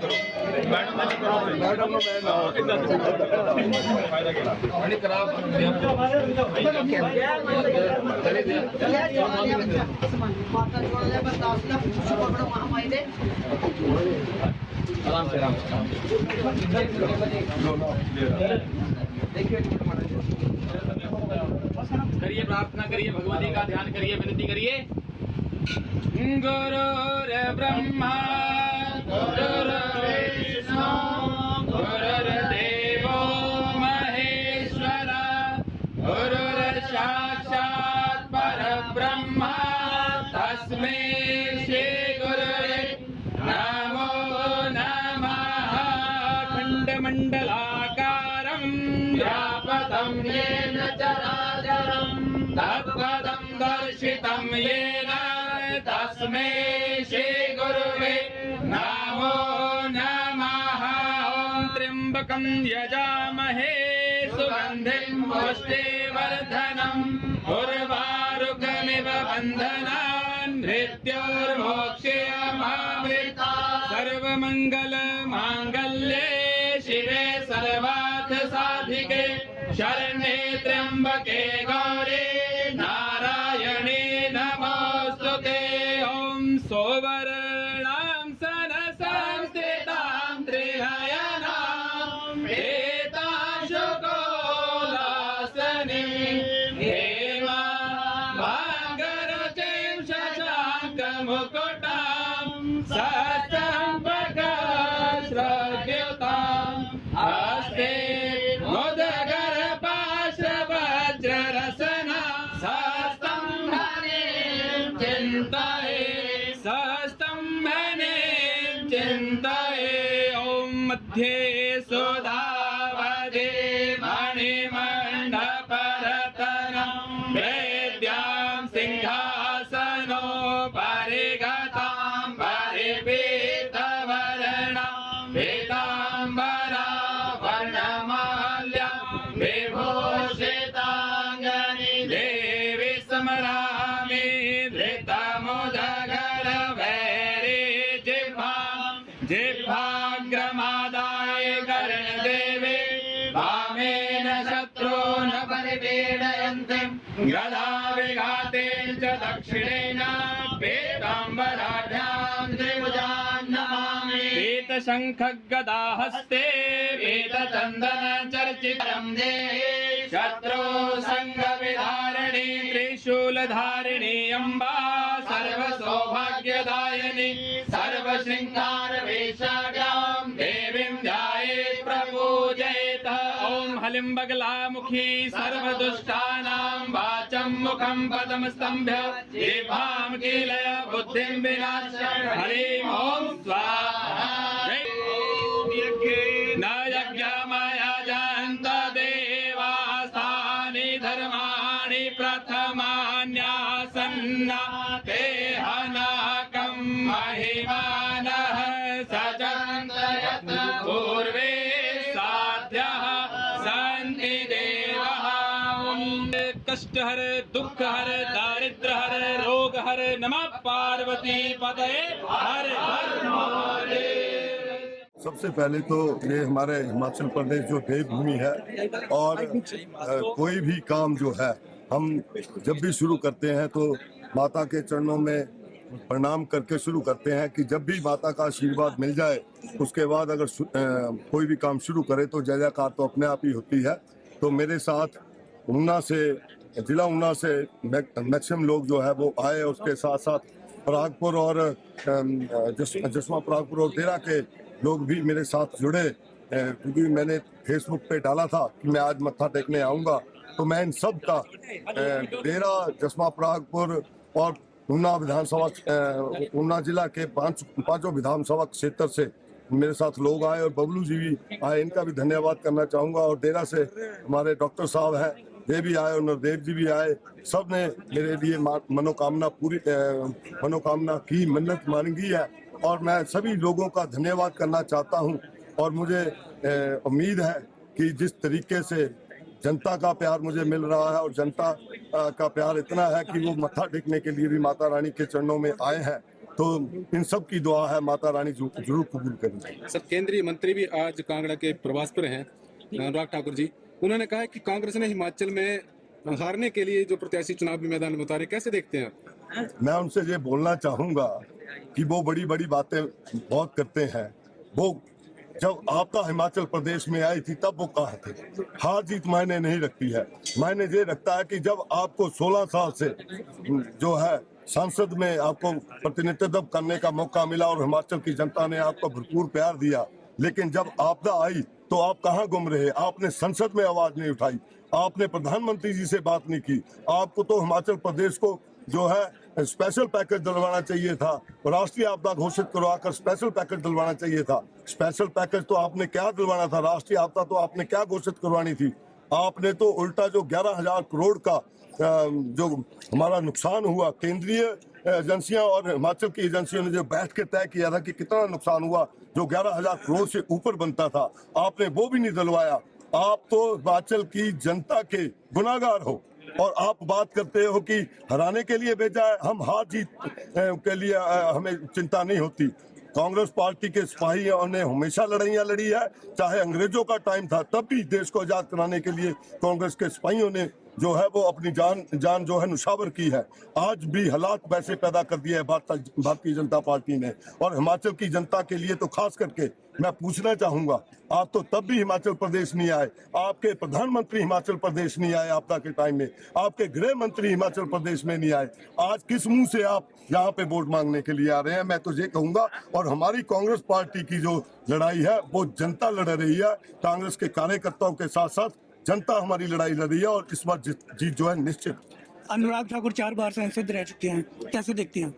करो मैडम आराम से करिए, प्रार्थना करिए, भगवती का ध्यान करिए, विनती करिए। गुरुर् ब्रह्मा गुरुर्विष्णु गुरुर्देवो महेश्वरा गुरुर्साक्षात् परब्रह्म तस्मै श्री गुरुवे नमो नमः। खण्डमण्डलाकारं व्यापतं येन चराचरं तत्पदं दर्शितं येन तस्मै श्री गुरुवे नमो नमः। ॐ त्र्यम्बकं यजामहे सुगन्धिं पुष्टिवर्धनम् उर्वारुकमिव बन्धनान् मृत्योर्मोक्षयमामृता। सर्वमङ्गल माङ्गल्ये शिवे सर्वार्थ साधिके शरण्ये त्र्यम्बके गौरी नारायणे नमोस्तुते। ॐ सौवर्णां सनसंस्थितां त्रिनयनां एताशुकोलासनीं हेमाङ्गरुचिं शशाङ्कमुकुटां सचम्पकश्रद्युताम् हस्ते मुदगर्भाश्रवज्ररसना सस्तम्भने चिन्तये। ॐ मध्ये सुधावधे मणिमण्डपरतनं वेद्यां सिंहासनो परिगतां परिपीतवर्णां पीताम्बरा वर्णमाल्यां विभूषिताङ्गनि देवी स्मरामि धृतमुदगर वैरी जिह्वाग्रमादाय कर्णदेवे वामेन शत्रून् परिपीडयन्ति गदा विघातेन च दक्षिणेन पीताम्बराढ्यां त्रिभुजां नमामि। पीतशङ्खगदा हस्ते पीतचन्दन चर्चितं देहि शत्रु संघविधारिणी त्रिशूलधारिणी अम्बा सर्वसौभाग्यदायिनी सर्वशृङ्गारवेशाढ्यां देवीं ध्यायेत् प्रपूजयेत्। ॐ हलिं बगलामुखी सर्वदुष्टानां वाचं मुखं पदं स्तम्भ्य जिह्वां कीलय बुद्धिं विनाशय। हरिं ॐ स्वाहा। न यज्ञमयजन्त देवास्तानि धर्माणि प्रथमान्यासन्ना ते हनकं महिमानः सजन्त यत्र पूर्वे साध्यः सन्ति देवः। कष्टहर दुःखहर दारिद्र्यहर रोगहर नमः पार्वती पतये हर हर महादेव। सबसे पहले तो ये हमारे हिमाचल प्रदेश जो देवभूमि है और कोई भी काम जो है हम जब भी शुरू करते हैं तो माता के चरणों में प्रणाम करके शुरू करते हैं कि जब भी माता का आशीर्वाद मिल जाए उसके बाद अगर कोई भी काम शुरू करे तो जय जयकार तो अपने आप ही होती है। तो मेरे साथ ऊना से जिला ऊना से मैक्सिमम लोग जो है वो आए, उसके साथ साथ परागपुर और जसवा परागपुर और देरा के लोग भी मेरे साथ जुड़े क्योंकि मैंने फेसबुक पे डाला था कि मैं आज मत्था टेकने आऊँगा। तो मैं इन सब का देरा जसवा परागपुर और ऊना विधानसभा ऊना जिला के पांचों विधानसभा क्षेत्र से मेरे साथ लोग आए और बबलू जी भी आए, इनका भी धन्यवाद करना चाहूँगा। और डेरा से हमारे डॉक्टर साहब हैं, ये भी आए और नरदेव जी भी आए। सब ने मेरे लिए मनोकामना की मन्नत मांगी है और मैं सभी लोगों का धन्यवाद करना चाहता हूं। और मुझे उम्मीद है कि जिस तरीके से जनता का प्यार मुझे मिल रहा है और जनता का प्यार इतना है कि वो मत्था टेकने के लिए भी माता रानी के चरणों में आए हैं, तो इन सब की दुआ है, माता रानी जरूर कबूल करेंगे। सर, केंद्रीय मंत्री भी आज कांगड़ा के प्रवास पर हैं, अनुराग ठाकुर जी। उन्होंने कहा है कि कांग्रेस ने हिमाचल में हारने के लिए जो प्रत्याशी चुनावी मैदान में उतारे, कैसे देखते हैं आप? मैं उनसे ये बोलना चाहूंगा कि वो बड़ी बड़ी बातें बहुत करते हैं। वो जब आपका हिमाचल प्रदेश में आई थी तब वो कहा थे हार जीत मायने नहीं रखती है। मायने ये रखता है कि जब आपको 16 साल से जो है संसद में आपको प्रतिनिधित्व करने का मौका मिला और हिमाचल की जनता ने आपको भरपूर प्यार दिया, लेकिन जब आपदा आई तो आप कहाँ गुम रहे? आपने संसद में आवाज नहीं उठाई, आपने प्रधानमंत्री जी से बात नहीं की। आपको तो हिमाचल प्रदेश को जो है स्पेशल पैकेज दिलवाना चाहिए था, राष्ट्रीय आपदा घोषित करवाकर स्पेशल पैकेज दिलवाना चाहिए था। स्पेशल पैकेज तो आपने क्या दिलवाना था? राष्ट्रीय आपदा तो आपने क्या घोषित करवानी थी? आपने तो उल्टा जो 11,000 करोड़ का जो हमारा नुकसान हुआ, केंद्रीय एजेंसियां और हिमाचल की एजेंसियों ने जो बैठ के तय किया था कि कितना नुकसान हुआ, जो 11,000 करोड़ से ऊपर बनता था, आपने वो भी नहीं दिलवाया। आप तो हिमाचल की जनता के गुनाहगार हो और आप बात करते हो कि हराने के लिए भेजा है। हम हार जीत के लिए हमें चिंता नहीं होती। कांग्रेस पार्टी के सिपाहियों ने हमेशा लड़ाइयां लड़ी है, चाहे अंग्रेजों का टाइम था तब भी देश को आजाद कराने के लिए कांग्रेस के सिपाहियों ने जो है वो अपनी जान जो है नुशावर की है। आज भी हालात वैसे पैदा कर दिए है भारतीय जनता पार्टी ने। और हिमाचल की जनता के लिए तो खास करके मैं पूछना चाहूंगा, आप तो तब भी हिमाचल प्रदेश नहीं आए, आपके प्रधानमंत्री हिमाचल प्रदेश नहीं आए आपदा के टाइम में, आपके गृह मंत्री हिमाचल प्रदेश में नहीं आए। आज किस मुंह से आप यहाँ पे वोट मांगने के लिए आ रहे हैं? मैं तो ये कहूंगा, और हमारी कांग्रेस पार्टी की जो लड़ाई है वो जनता लड़ रही है, कांग्रेस के कार्यकर्ताओं के साथ साथ जनता हमारी लड़ाई लड़ रही है और इस बार जीत जो है निश्चित। अनुराग ठाकुर 4 बार सांसद रह चुके हैं, कैसे देखते हैं?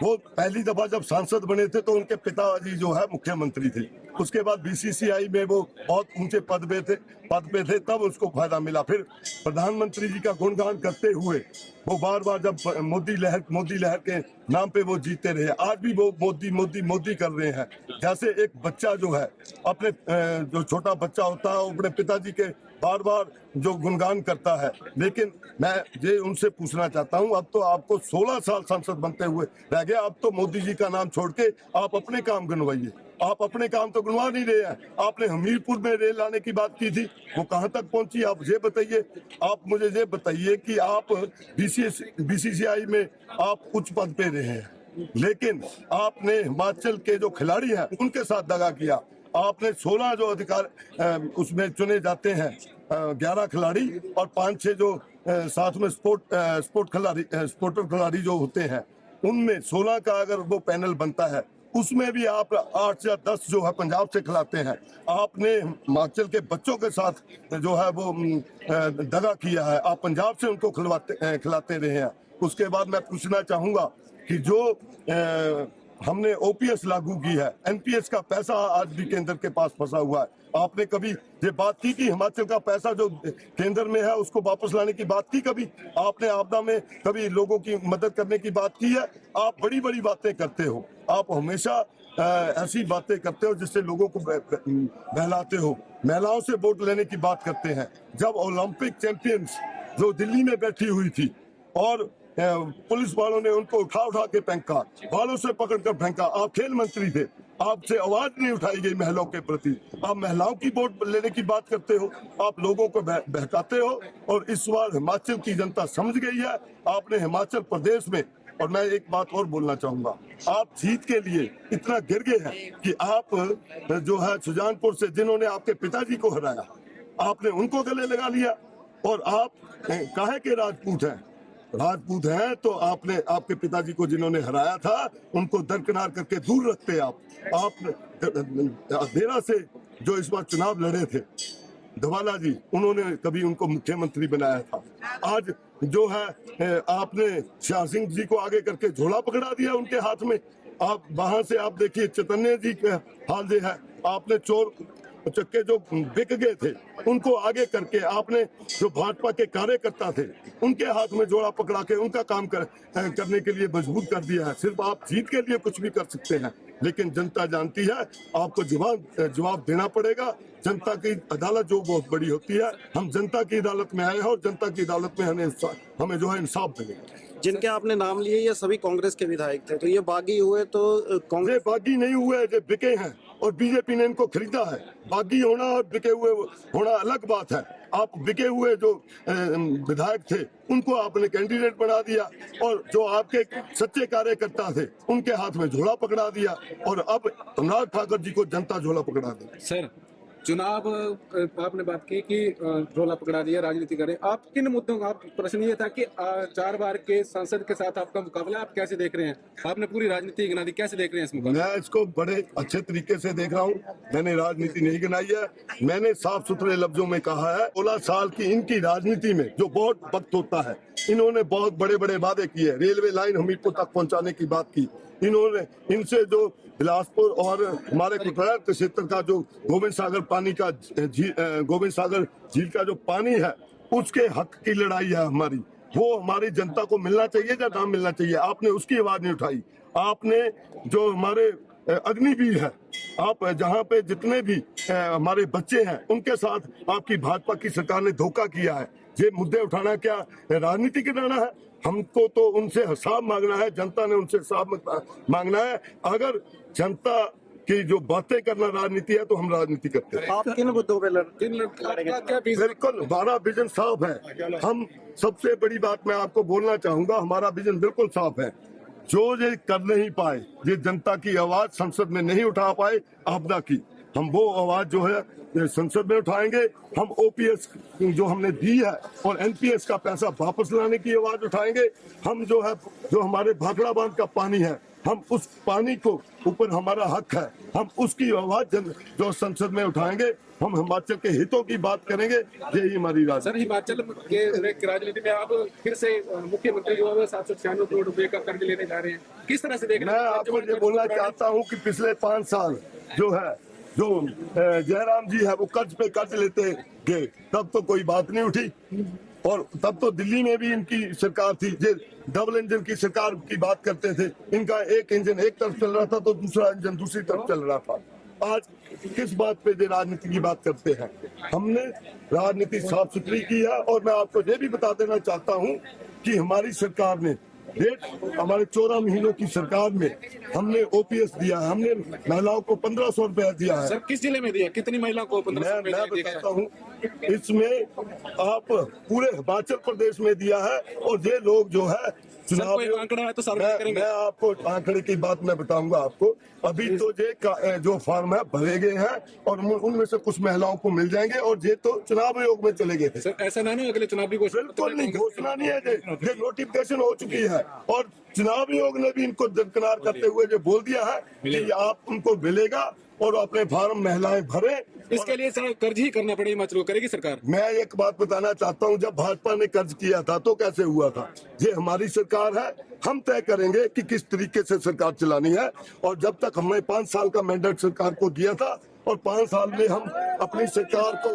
वो पहली दफा जब सांसद बने थे तो उनके पिताजी जो है मुख्यमंत्री थे, उसके बाद बीसीसीआई में वो बहुत ऊंचे पद पे थे तब उसको फायदा मिला। फिर प्रधानमंत्री जी का गुणगान करते हुए वो बार बार जब मोदी लहर के नाम पे वो जीते रहे। आज भी वो मोदी कर रहे हैं। जैसे एक बच्चा जो है अपने जो छोटा बच्चा होता है वो अपने पिताजी के बार बार जो गुणगान करता है। लेकिन मैं ये उनसे पूछना चाहता हूं, अब तो आपको 16 साल सांसद बनते हुए रह गया, अब तो मोदी जी का नाम छोड़ के आप अपने काम गिनवाइए। आप अपने काम तो गिनवा नहीं रहे हैं। आपने हमीरपुर में रेल लाने की बात की थी, वो कहां तक पहुंची आप ये बताइए। आप मुझे ये बताइए कि आप बीसीसीआई में आप उच्च पद पे रहे हैं, लेकिन आपने हिमाचल के जो खिलाड़ी हैं उनके साथ दगा किया। आपने 16 जो अधिकार उसमें चुने जाते हैं 11 खिलाड़ी और 5-6 जो साथ में स्पोर्टर खिलाड़ी जो होते हैं, उनमें 16 का अगर वो पैनल बनता है उसमें भी आप 8 या 10 जो है पंजाब से खिलाते हैं। आपने हिमाचल के बच्चों के साथ जो है वो दगा किया है, आप पंजाब से उनको खिलाते रहे हैं। उसके बाद मैं पूछना चाहूंगा कि जो हमने ओपीएस लागू की है, एनपीएस का पैसा आज भी केंद्र के पास फंसा हुआ है। आपने कभी ये बात की कि हिमाचल का पैसा जो केंद्र में है उसको वापस लाने की बात की? कभी आपने आपदा में कभी लोगों की मदद करने की बात की है? आप बड़ी बड़ी बातें करते हो, आप हमेशा ऐसी बातें करते हो जिससे लोगों को बहलाते हो। महिलाओं से वोट लेने की बात करते हैं। जब ओलंपिक चैंपियंस जो दिल्ली में बैठी हुई थी और पुलिस वालों ने उनको उठा के फेंका, बालों से पकड़कर फेंका, आप खेल मंत्री थे, आपसे आवाज नहीं उठाई गई महिलाओं के प्रति। आप महिलाओं की वोट लेने की बात करते हो, आप लोगों को बहकाते हो। और इस बार हिमाचल की जनता समझ गई है। आपने हिमाचल प्रदेश में, और मैं एक बात और बोलना चाहूंगा, आप जीत के लिए इतना गिर गए हैं कि आप जो है सुजानपुर से जिन्होंने आपके पिताजी को हराया, आपने उनको गले लगा लिया। और आप काहे के राजपूत हैं तो आपने आपके पिताजी को जिन्होंने हराया था उनको दरकिनार करके दूर रखते। आप देरा से जो इस बार चुनाव लड़े थे धवाला जी, उन्होंने कभी उनको मुख्यमंत्री बनाया था। आज जो है आपने शाह सिंह जी को आगे करके झोला पकड़ा दिया उनके हाथ में। आप वहां से आप देखिए चैतन्य जी का हाल ये है, आपने चोर चक्के जो बिक गए थे उनको आगे करके आपने जो भाजपा के कार्यकर्ता थे उनके हाथ में जोड़ा पकड़ा के उनका काम करने के लिए मजबूर कर दिया है। सिर्फ आप जीत के लिए कुछ भी कर सकते हैं, लेकिन जनता जानती है आपको जवाब देना पड़ेगा। जनता की अदालत जो बहुत बड़ी होती है, हम जनता की अदालत में आए हैं और जनता की अदालत में हमें जो है इंसाफ मिलेगा। जिनके आपने नाम लिए ये सभी कांग्रेस के विधायक थे, तो ये बागी हुए तो कांग्रेस ये बागी नहीं हुए, जो बिके हैं और बीजेपी ने इनको खरीदा है। बागी होना और बिके हुए होना अलग बात है। आप बिके हुए जो विधायक थे उनको आपने कैंडिडेट बना दिया और जो आपके सच्चे कार्यकर्ता थे उनके हाथ में झोला पकड़ा दिया और अब अनुराग ठाकुर जी को जनता झोला पकड़ा दी। सर, चुनाव आपने बात की कि झोला पकड़ा दिया, राजनीति करें। आप किन मुद्दों का, आप प्रश्न ये था कि 4 बार के सांसद के साथ आपका मुकाबला, आप कैसे देख रहे हैं? आपने पूरी राजनीति गिना दी, कैसे देख रहे हैं इस मुकाबले? मैं इसको बड़े अच्छे तरीके से देख रहा हूँ। मैंने राजनीति नहीं गिनाई है, मैंने साफ सुथरे लफ्जों में कहा है 16 साल की इनकी राजनीति में जो बहुत वक्त होता है, इन्होंने बहुत बड़े बड़े वादे किए। रेलवे लाइन हमीरपुर तक पहुंचाने की बात की इन्होंने। इनसे जो बिलासपुर और हमारे कुटरा क्षेत्र का जो गोविंद सागर पानी का गोविंद सागर झील का जो पानी है उसके हक की लड़ाई है हमारी, वो हमारी जनता को मिलना चाहिए या ना मिलना चाहिए। आपने उसकी आवाज नहीं उठाई। आपने जो हमारे अग्निवीर है, आप जहाँ पे जितने भी हमारे बच्चे हैं उनके साथ आपकी भाजपा की सरकार ने धोखा किया है। ये मुद्दे उठाना क्या राजनीति कराना है? हमको तो उनसे हिसाब मांगना है, जनता ने उनसे हिसाब मांगना है। अगर जनता की जो बातें करना राजनीति है तो हम राजनीति करते हैं। आप किन मुद्दों पे बिल्कुल हमारा विजन साफ है। हम सबसे बड़ी बात मैं आपको बोलना चाहूंगा, हमारा विजन बिल्कुल साफ है। जो ये कर नहीं पाए, ये जनता की आवाज संसद में नहीं उठा पाए आपदा की, हम वो आवाज जो है संसद में उठाएंगे। हम ओपीएस जो हमने दी है और एनपीएस का पैसा वापस लाने की आवाज उठाएंगे। हम जो है जो हमारे भाखड़ा बांध का पानी है, हम उस पानी को ऊपर हमारा हक है, हम उसकी आवाज जो संसद में उठाएंगे। हम हिमाचल के हितों की बात करेंगे, यही हमारी राजनीति। सर, हिमाचल के राजनीति में आप फिर से मुख्यमंत्री जो है 796 करोड़ रुपए का कर्ज लेने जा रहे हैं, किस तरह से देख रहे हैं? मैं आपको ये बोलना चाहता हूँ कि पिछले 5 साल जो है जो जयराम जी है वो कर्ज पे कर्ज लेते गए, तब तो कोई बात नहीं उठी। और तब तो दिल्ली में भी इनकी सरकार थी, ये डबल इंजन की सरकार की बात करते थे। इनका एक इंजन एक तरफ चल रहा था तो दूसरा इंजन दूसरी तरफ चल रहा था। आज किस बात पे ये राजनीति की बात करते हैं? हमने राजनीति साफ सुथरी की है। और मैं आपको ये भी बता देना चाहता हूँ कि हमारी सरकार ने हमारे 14 महीनों की सरकार में हमने ओपीएस दिया है, हमने महिलाओं को 1500 रुपया दिया है। सर, किस जिले में दिया, कितनी महिला को 1500 रुपया मैं बताता हूँ, इसमें आप पूरे हिमाचल प्रदेश में दिया है। और ये लोग जो है चुनाव आंकड़ा है तो सार्वजनिक करेंगे। मैं आपको आंकड़े की बात मैं बताऊंगा आपको। अभी तो ये जो फॉर्म है भरे गए हैं और उनमें से कुछ महिलाओं को मिल जाएंगे और ये तो चुनाव आयोग में चले गए थे। सर, ऐसा ना अगले चुनाव भी बिल्कुल नहीं, घोषणा नहीं है, ये नोटिफिकेशन हो चुकी है और चुनाव आयोग ने भी इनको दरकिनार करते हुए जो बोल दिया है कि आप उनको मिलेगा और अपने फार्म महिलाएं भरे। इसके लिए सर कर्ज ही करना पड़ेगा, हिमाचल को करेगी सरकार। मैं एक बात बताना चाहता हूं, जब भाजपा ने कर्ज किया था तो कैसे हुआ था? ये हमारी सरकार है, हम तय करेंगे कि किस तरीके से सरकार चलानी है। और जब तक हमने 5 साल का मैंडेट सरकार को दिया था और 5 साल में हम अपनी सरकार को